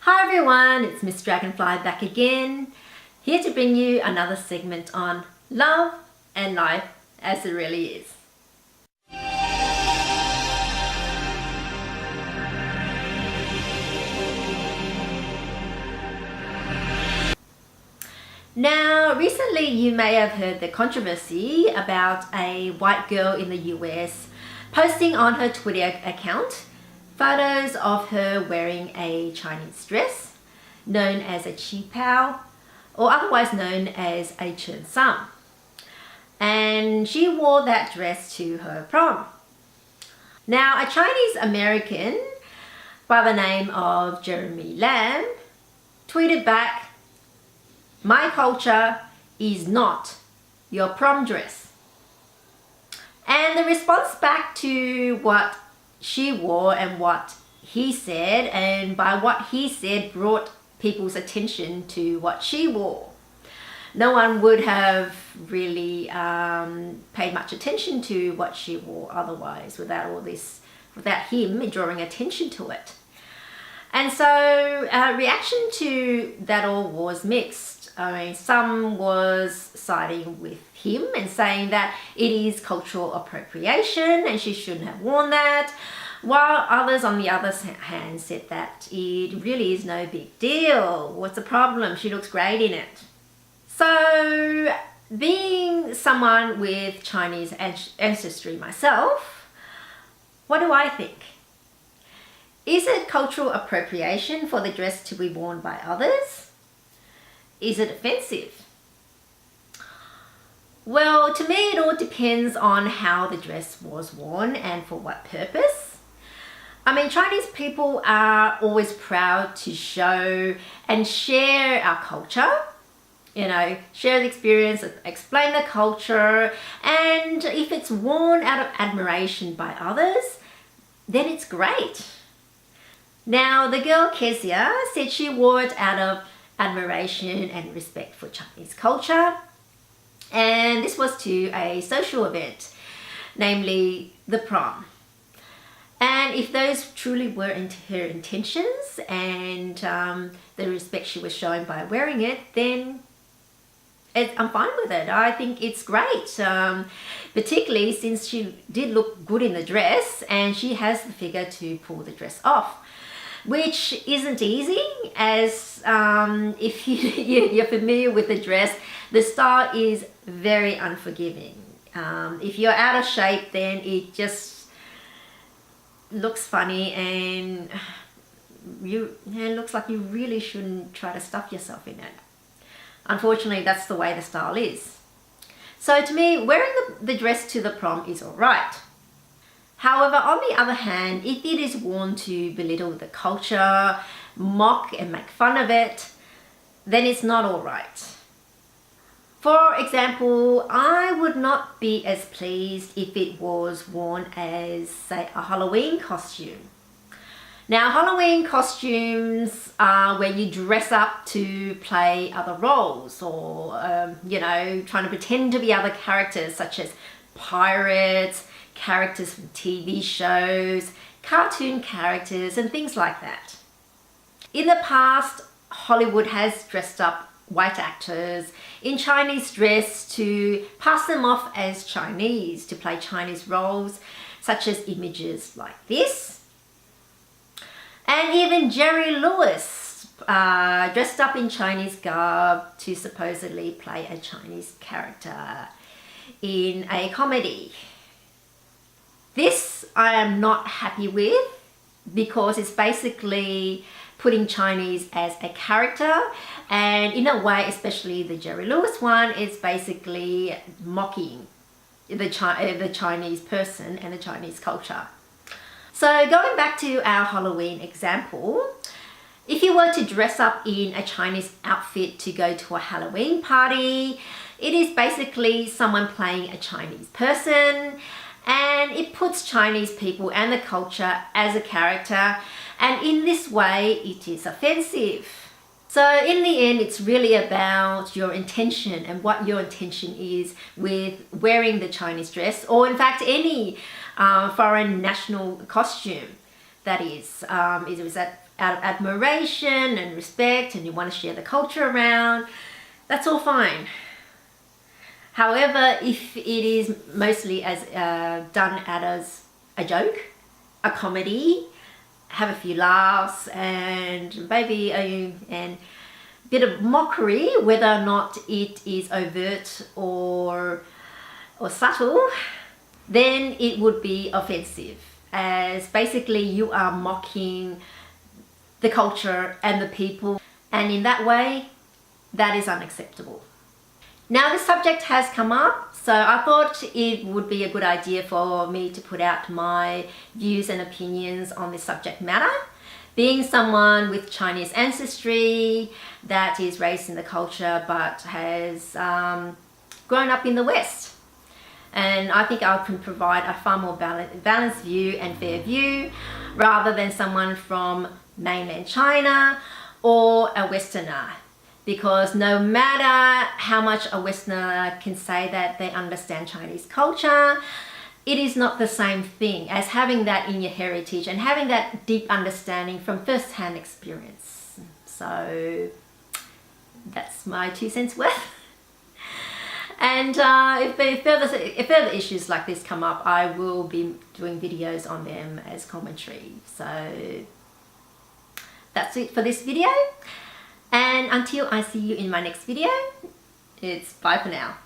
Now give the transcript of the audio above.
Hi everyone, it's Miss Dragonfly back again, here to bring you another segment on love and life as it really is. Now, recently you may have heard the controversy about a white girl in the US posting on her Twitter account photos of her wearing a Chinese dress known as a qipao, or otherwise known as a chen sam. And she wore that dress to her prom. Now, a Chinese American by the name of Jeremy Lamb tweeted back, "My culture is not your prom dress." And the response back to what she wore and what he said, and by what he said brought people's attention to what she wore. No one would have really paid much attention to what she wore otherwise without him drawing attention to it. And so reaction to that all was mixed. I mean, some was siding with him and saying that it is cultural appropriation and she shouldn't have worn that, while others on the other hand said that it really is no big deal. What's the problem? She looks great in it. So, being someone with Chinese ancestry myself, what do I think? Is it cultural appropriation for the dress to be worn by others? Is it offensive? Well, to me it all depends on how the dress was worn and for what purpose. I mean, Chinese people are always proud to show and share our culture, you know, share the experience, explain the culture, and if it's worn out of admiration by others, then it's great. Now, the girl Kezia said she wore it out of admiration and respect for Chinese culture, and this was to a social event, namely the prom. And if those truly were her intentions and the respect she was showing by wearing it, then I'm fine with it. I think it's great, particularly since she did look good in the dress and she has the figure to pull the dress off, which isn't easy, as if you're familiar with the dress, the style is very unforgiving. If you're out of shape, then it just looks funny and it looks like you really shouldn't try to stuff yourself in it. Unfortunately, that's the way the style is. So to me, wearing the dress to the prom is alright. However, on the other hand, if it is worn to belittle the culture, mock and make fun of it, then it's not alright. For example, I would not be as pleased if it was worn as, say, a Halloween costume. Now, Halloween costumes are where you dress up to play other roles, or, you know, trying to pretend to be other characters such as pirates, characters from TV shows, cartoon characters, and things like that. In the past, Hollywood has dressed up white actors in Chinese dress to pass them off as Chinese, to play Chinese roles, such as images like this. And even Jerry Lewis dressed up in Chinese garb to supposedly play a Chinese character in a comedy. This I am not happy with, because it's basically putting Chinese as a character, and in a way, especially the Jerry Lewis one, it's basically mocking the Chinese person and the Chinese culture. So going back to our Halloween example, if you were to dress up in a Chinese outfit to go to a Halloween party, it is basically someone playing a Chinese person, and it puts Chinese people and the culture as a character, and in this way it is offensive. So in the end, it's really about your intention and what your intention is with wearing the Chinese dress, or in fact any foreign national costume. That is that out of admiration and respect, and you want to share the culture around, that's all fine. However, if it is mostly as done as a joke, a comedy, have a few laughs, and maybe a bit of mockery, whether or not it is overt or subtle, then it would be offensive, as basically you are mocking the culture and the people, and in that way, that is unacceptable. Now, this subject has come up, so I thought it would be a good idea for me to put out my views and opinions on this subject matter. Being someone with Chinese ancestry that is raised in the culture but has grown up in the West. And I think I can provide a far more balanced view and fair view rather than someone from mainland China or a Westerner. Because no matter how much a Westerner can say that they understand Chinese culture, it is not the same thing as having that in your heritage and having that deep understanding from first-hand experience. So that's my 2 cents worth. And if further issues like this come up, I will be doing videos on them as commentary. So that's it for this video. And until I see you in my next video, it's bye for now.